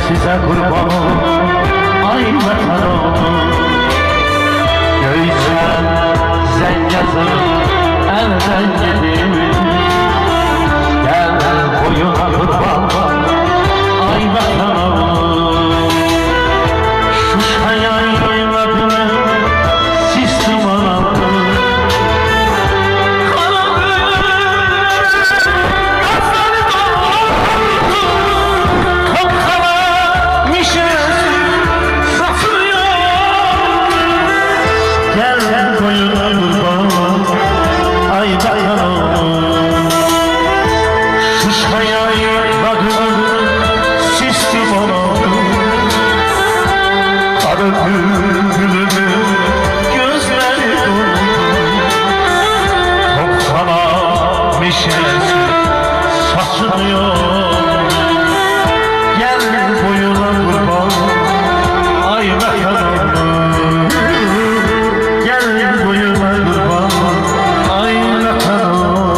size kurban ay vatanım. Göğüsem zencezim elden gelir. Gel boyuna kurban ay vatanım. Şuşa yayladını sistem alanı. Gel boyuna kurban ay vatanım. Şuşaya yayladını sistem alanı. Karı bülbülümün gözleri doldu. Toksana meşesi saçılıyor. Gel boyuna kurban ay vatanım. Gel boyuna kurban ay vatanım.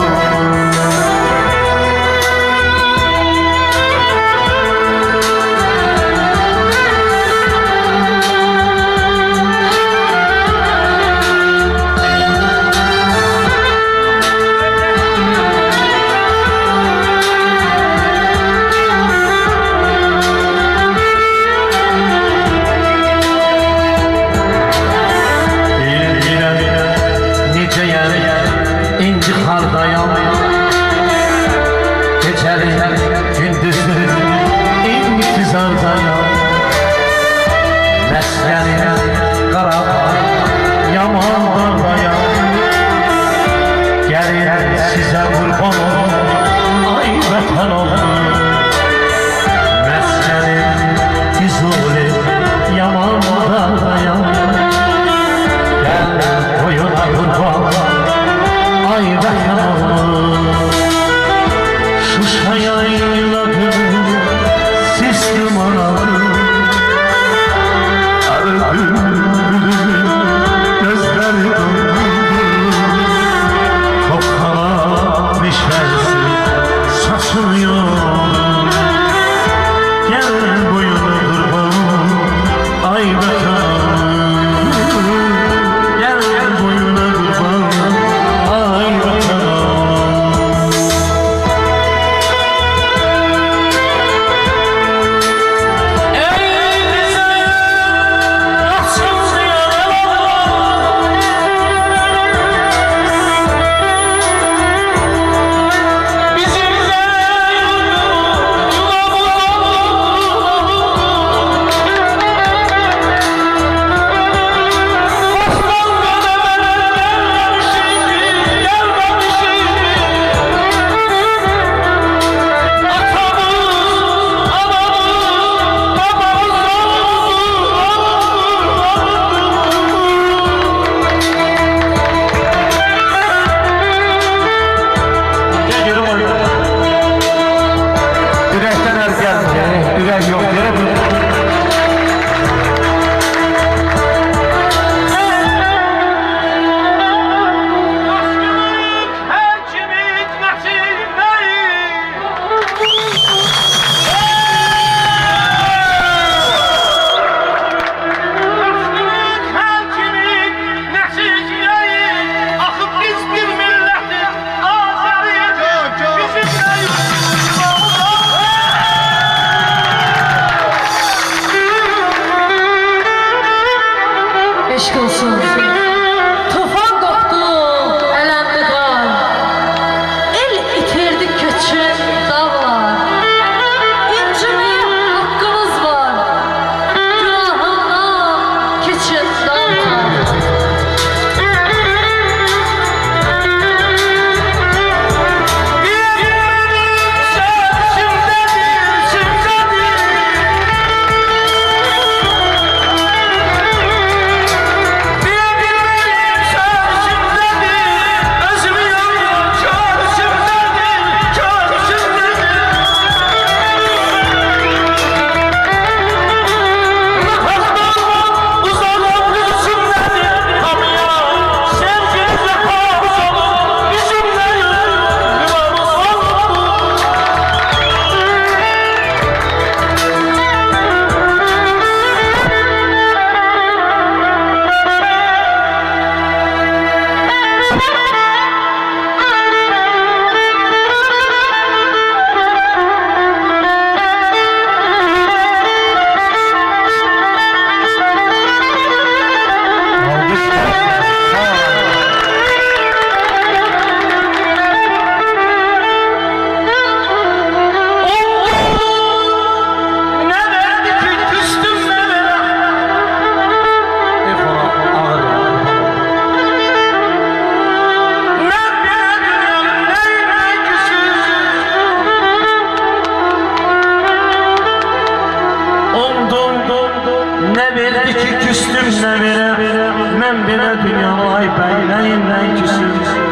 nəyimdən küsüm.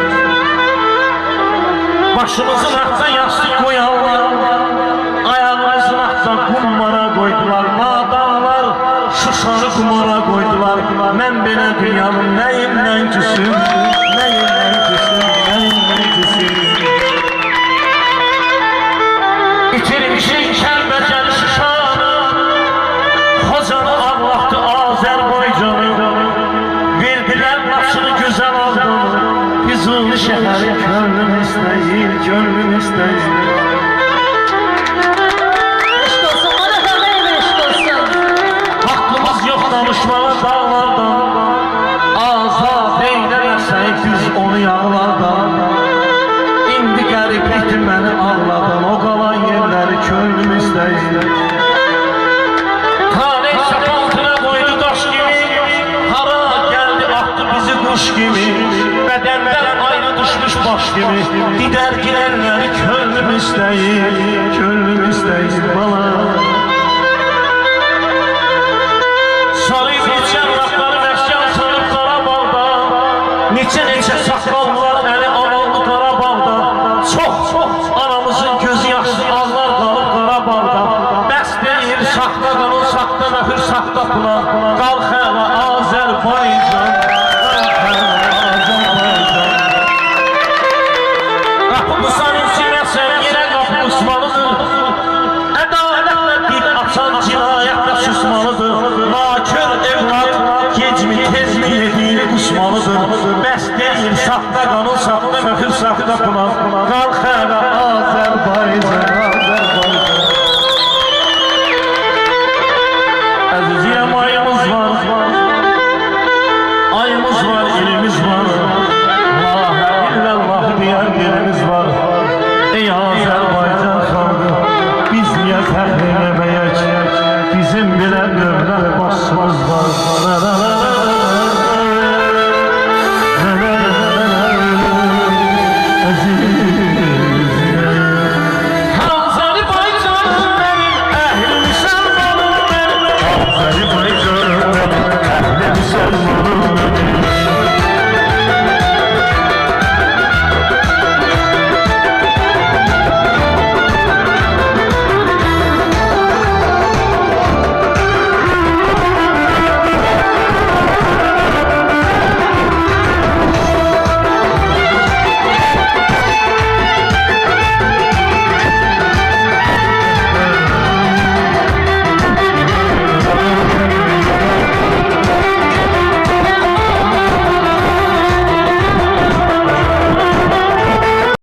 Başımızın altına yastık koyanlar, ayağımızın altına kummara koydular. Nadanlar Şuşanı kumara koydular. Mən belə dünyanın nəyimdən küsüm, nəyimdən küsüm, nəyimdən küsüm. İtirmişik Kəlbəcəli Şuşanı, Xocanı ağlattı Azərbaycanı. Verdilər başını gözəl aldın, Füzuli şəhəri könlüm istəyir, könlüm istəyir. Eşq olsun, bana xəbər eşq olsun. Haqqımız yox danışmağa dağlardan, azad eyləməsək biz onu yağlardan. İndi qəriblikdir məni ağladan, o qalan yerləri könlüm istəyir. Talih səfaltına qoydu daş kimi, hara gəldi atdı bizi quş kimi. Bədəndən ayrı düşmüş baş kimi, didərgin əlləri könlüm istəyir, könlüm istəyir bala. Sarıyıb içən raqları məskən sarıb Qarabağda, neçə saqqallar əli avallı Qarabağda. Çox anamızın gözü yaşlı ağlar qalıb Qarabağda. Bəs deyir saxta qanun, saxta möhür, saxta plan. Qalx hələ Azərbaycan, qalx hələ Azərbaycan. Qapımı sənin siməsən yerə qapı qısmalıdır. Ədalətlə dil açan cinayətlə susmalıdır. Nakör evlad gecmi tezmi yediğini qusmalıdır. Bəs deyir saxta qanun, saxta möhür, saxta plan. Qalx hələ Azərbaycan.